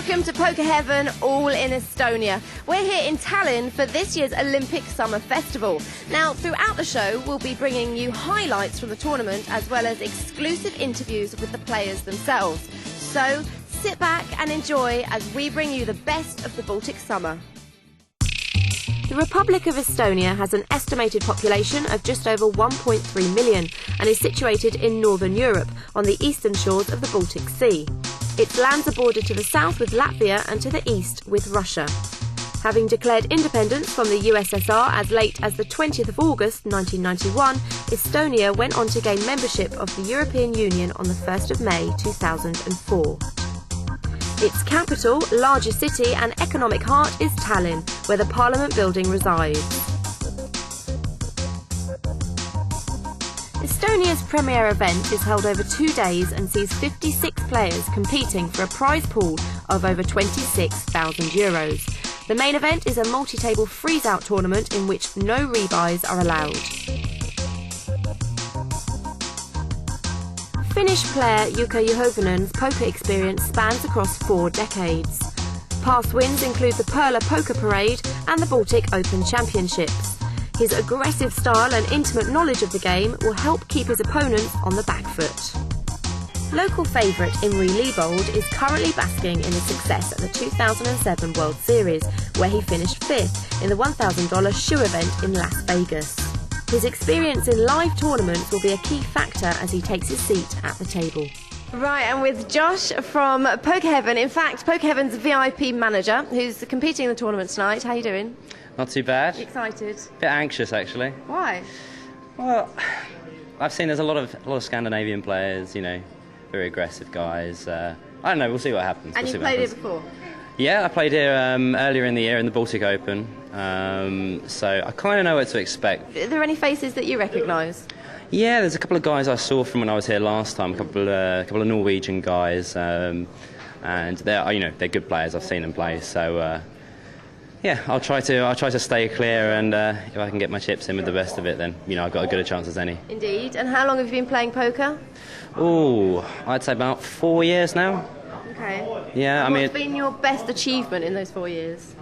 Welcome to Poker Heaven, all in Estonia. We're here in Tallinn for this year's Olympic Summer Festival. Now, throughout the show, we'll be bringing you highlights from the tournament as well as exclusive interviews with the players themselves. So, sit back and enjoy as we bring you the best of the Baltic summer. The Republic of Estonia has an estimated population of just over 1.3 million and is situated in northern Europe on the eastern shores of the Baltic Sea. Its lands are bordered to the south with Latvia and to the east with Russia. Having declared independence from the USSR as late as the 20th of August 1991, Estonia went on to gain membership of the European Union on the 1st of May 2004. Its capital, largest city and economic heart is Tallinn, where the Parliament building resides. Estonia's premier event is held over 2 days and sees 56 players competing for a prize pool of over €26,000. The main event is a multi-table freeze-out tournament in which no rebuys are allowed. Finnish player Jukka Juhovenen's poker experience spans across 4 decades. Past wins include the Perla Poker Parade and the Baltic Open Championships. His aggressive style and intimate knowledge of the game will help keep his opponents on the back foot. Local favourite Imre Liebold is currently basking in his success at the 2007 World Series, where he finished 5th in the $1,000 shoe event in Las Vegas. His experience in live tournaments will be a key factor as he takes his seat at the table. Right, and with Josh from Poker Heaven, in fact, Poker Heaven's VIP manager, who's competing in the tournament tonight. How are you doing? Not too bad. Excited? A bit anxious, actually. Why? Well, I've seen there's a lot of Scandinavian players, you know, very aggressive guys. I don't know, we'll see what happens. And you've played here before? Yeah, I played here earlier in the year in the Baltic Open, so I kind of know what to expect. Are there any faces that you recognise? Yeah, there's a couple of guys I saw from when I was here last time, a couple of Norwegian guys, and they're good players. I've seen them play, so yeah, I'll try to stay clear, and if I can get my chips in with the best of it, then I've got as good a chance as any. Indeed. And how long have you been playing poker? Oh, I'd say about 4 years now. Okay. Yeah, and what's been your best achievement in those 4 years?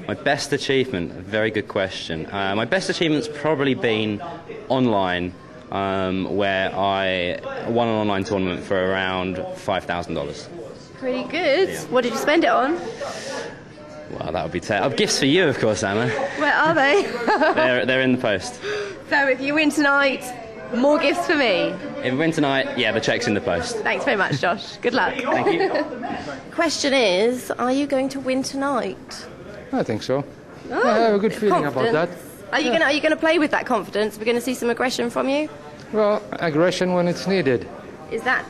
My best achievement? A very good question. My best achievement's probably been online, where I won an online tournament for around $5,000. Pretty good. Yeah. What did you spend it on? Well, that would be terrible. Gifts for you, of course, Anna. Where are they? They're in the post. So if you win tonight, more gifts for me? If we win tonight, yeah, the cheque's in the post. Thanks very much, Josh. Good luck. Thank you. Question is, are you going to win tonight? I think so. I have a good feeling about that. Are you going to play with that confidence? We're going to see some aggression from you? Well, aggression when it's needed. Is that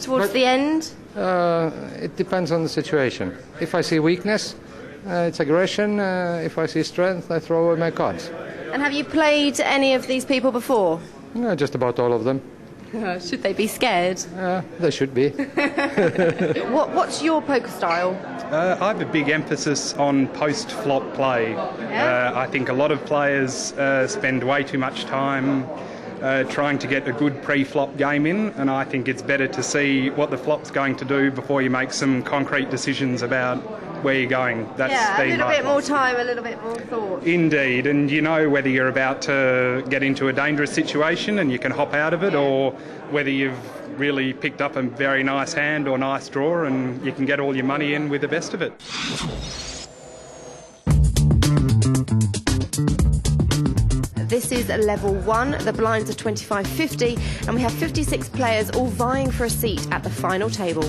towards the end? It depends on the situation. If I see weakness, it's aggression. If I see strength, I throw away my cards. And have you played any of these people before? Just about all of them. Should they be scared? They should be. What's your poker style? I have a big emphasis on post-flop play. Yeah? I think a lot of players spend way too much time trying to get a good pre-flop game in, and I think it's better to see what the flop's going to do before you make some concrete decisions about where you're going. That's a little bit more time, a little bit more thought. Indeed, and you know whether you're about to get into a dangerous situation and you can hop out of it, or whether you've really picked up a very nice hand or nice draw and you can get all your money in with the best of it. This is level 1, the blinds are 25.50, and we have 56 players all vying for a seat at the final table.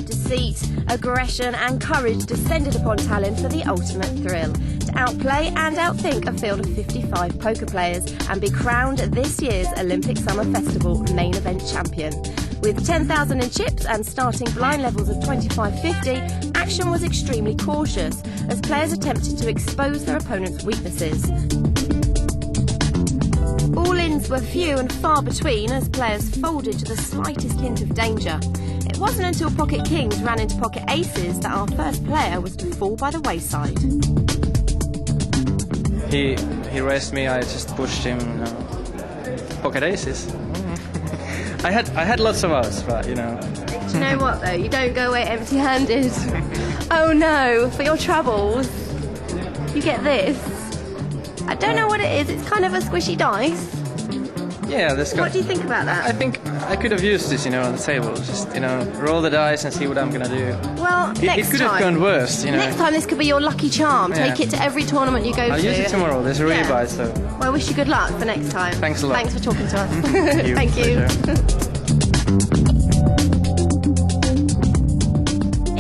Deceit, aggression and courage descended upon Tallinn for the ultimate thrill, to outplay and outthink a field of 55 poker players and be crowned this year's Olympic Summer Festival main event champion. With 10,000 in chips and starting blind levels of 25.50, action was extremely cautious as players attempted to expose their opponent's weaknesses. All-ins were few and far between as players folded to the slightest hint of danger. It wasn't until pocket kings ran into pocket aces that our first player was to fall by the wayside. He raised me, I just pushed him pocket aces. I had lots of hours, but you know. Do you know what though? You don't go away empty-handed. Oh no, for your troubles, you get this. I don't know what it is. It's kind of a squishy dice. Yeah, this. What do you think about that? I think I could have used this, you know, on the table. Just, you know, roll the dice and see what I'm gonna do. Well, next It could have gone worse, you know. Next time, this could be your lucky charm. Yeah. Take it to every tournament you go to. I'll use it tomorrow. There's a Yeah. rebuy, so. Well, I wish you good luck for next time. Thanks a lot. Thanks for talking to us. You. Thank you.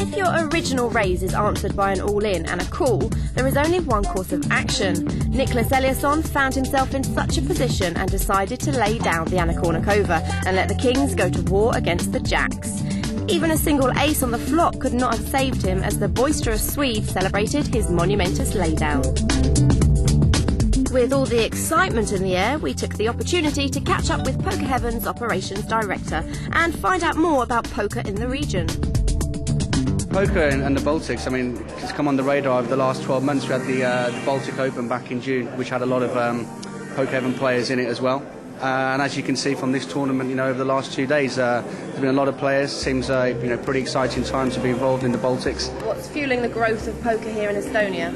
If your original raise is answered by an all-in and a call, there is only one course of action. Nicholas Eliasson found himself in such a position and decided to lay down the Anacornicova and let the Kings go to war against the Jacks. Even a single ace on the flop could not have saved him as the boisterous Swede celebrated his monumentous laydown. With all the excitement in the air, we took the opportunity to catch up with Poker Heaven's operations director and find out more about poker in the region. Poker and the Baltics, I mean, it's come on the radar over the last 12 months. We had the Baltic Open back in June, which had a lot of Poker Heaven players in it as well. And as you can see from this tournament, you know, over the last 2 days, there's been a lot of players. Seems, you know, pretty exciting time to be involved in the Baltics. What's fueling the growth of poker here in Estonia?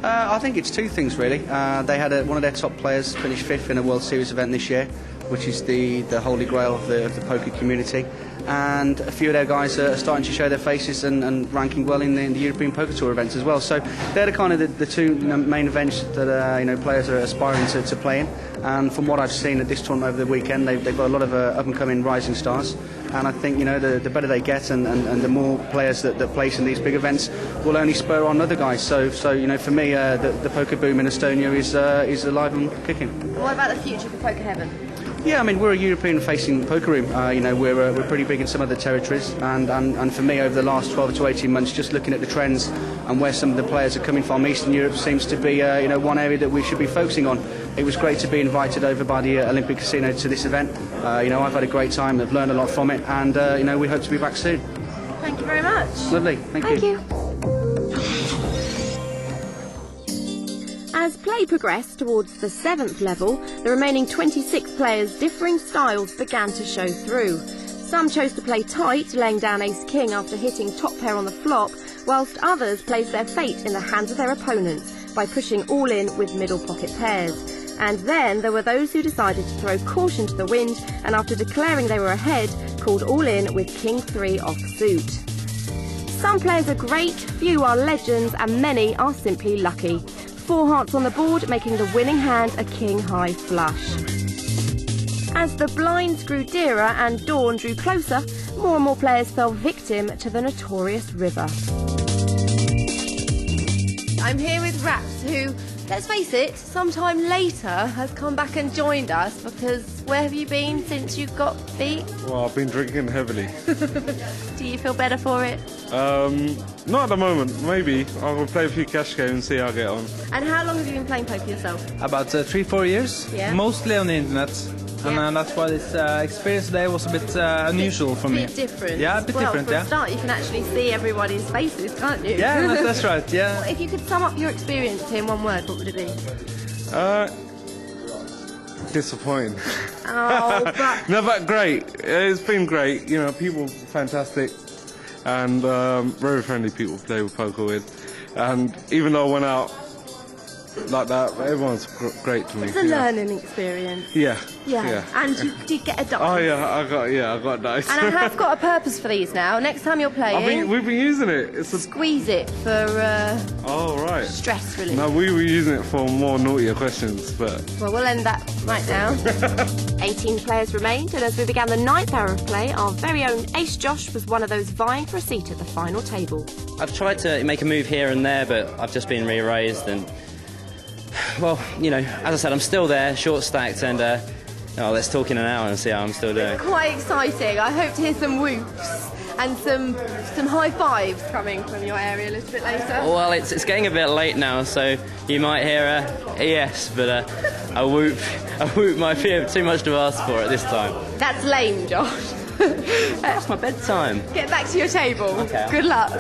I think it's two things really. They had one of their top players finish 5th in a World Series event this year, which is the holy grail of the poker community. And a few of their guys are starting to show their faces and ranking well in the European Poker Tour events as well. So they're the kind of the two main events that you know, players are aspiring to play in. And from what I've seen at this tournament over the weekend, they've got a lot of up-and-coming rising stars. And I think, you know, the better they get and the more players that place in these big events will only spur on other guys. So you know, for me, the poker boom in Estonia is alive and kicking. What about the future for Poker Heaven? Yeah, I mean, we're a European-facing poker room. You know, we're pretty big in some other territories, and for me, over the last 12 to 18 months, just looking at the trends and where some of the players are coming from, Eastern Europe seems to be, you know, one area that we should be focusing on. It was great to be invited over by the Olympic Casino to this event. You know, I've had a great time. I've learned a lot from it, and you know, we hope to be back soon. Thank you very much. Lovely, thank you. As play progressed towards the 7th level, the remaining 26 players' differing styles began to show through. Some chose to play tight, laying down ace-king after hitting top pair on the flop, whilst others placed their fate in the hands of their opponents by pushing all in with middle pocket pairs. And then there were those who decided to throw caution to the wind and after declaring they were ahead, called all in with king-3 offsuit. Some players are great, few are legends and many are simply lucky. 4 hearts on the board, making the winning hand a king-high flush. As the blinds grew dearer and dawn drew closer, more and more players fell victim to the notorious river. I'm here with Raps, who, let's face it, sometime later has come back and joined us because where have you been since you got beat? Well, I've been drinking heavily. Do you feel better for it? Not at the moment. Maybe I'll play a few cash games and see how I get on. And how long have you been playing poker yourself? About 3-4 years, Yeah. mostly on the internet. And Yeah. that's why this experience today was a bit unusual for me. A bit different. Yeah, a bit well, different, for yeah. a start, you can actually see everybody's faces, can't you? Yeah, that's right, yeah. If you could sum up your experience in one word, what would it be? Disappointing. Oh, but No, but great. It's been great. You know, people fantastic and very friendly people to play with poker with. And even though I went out like that, everyone's great to me. it's a learning experience. Yeah. Yeah. And you did get a dice. Oh yeah, I got dice. And I have got a purpose for these now. Next time you're playing, we've been using it. It's a. squeeze it for Oh right. stress relief. No, we were using it for more naughtier questions, but. Well, we'll end that right now. 18 players remained, and as we began the 9th hour of play, our very own Ace Josh was one of those vying for a seat at the final table. I've tried to make a move here and there, but I've just been re-raised and, well, you know, as I said, I'm still there, short stacked, and let's talk in an hour and see how I'm still doing. Quite exciting. I hope to hear some whoops and some high fives coming from your area a little bit later. Well, it's getting a bit late now, so you might hear a yes, but a whoop might be too much to ask for at this time. That's lame, Josh. That's my bedtime. Get back to your table. Okay. Good luck.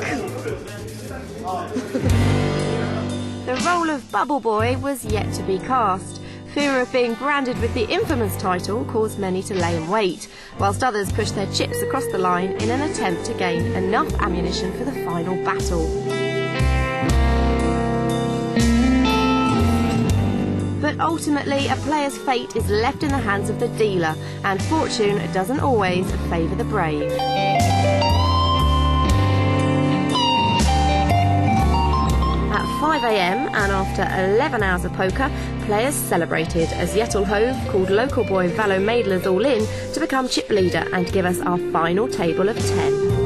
The role of Bubble Boy was yet to be cast. Fear of being branded with the infamous title caused many to lay in wait, whilst others pushed their chips across the line in an attempt to gain enough ammunition for the final battle. But ultimately, a player's fate is left in the hands of the dealer, and fortune doesn't always favour the brave. At 5 a.m. and after 11 hours of poker, players celebrated as Jetel Hove called local boy Valo Maidlers all in to become chip leader and give us our final table of 10.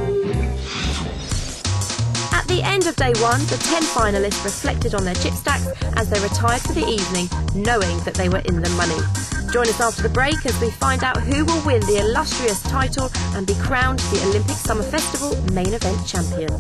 At the end of day one, the 10 finalists reflected on their chip stacks as they retired for the evening, knowing that they were in the money. Join us after the break as we find out who will win the illustrious title and be crowned the Olympic Summer Festival main event champion.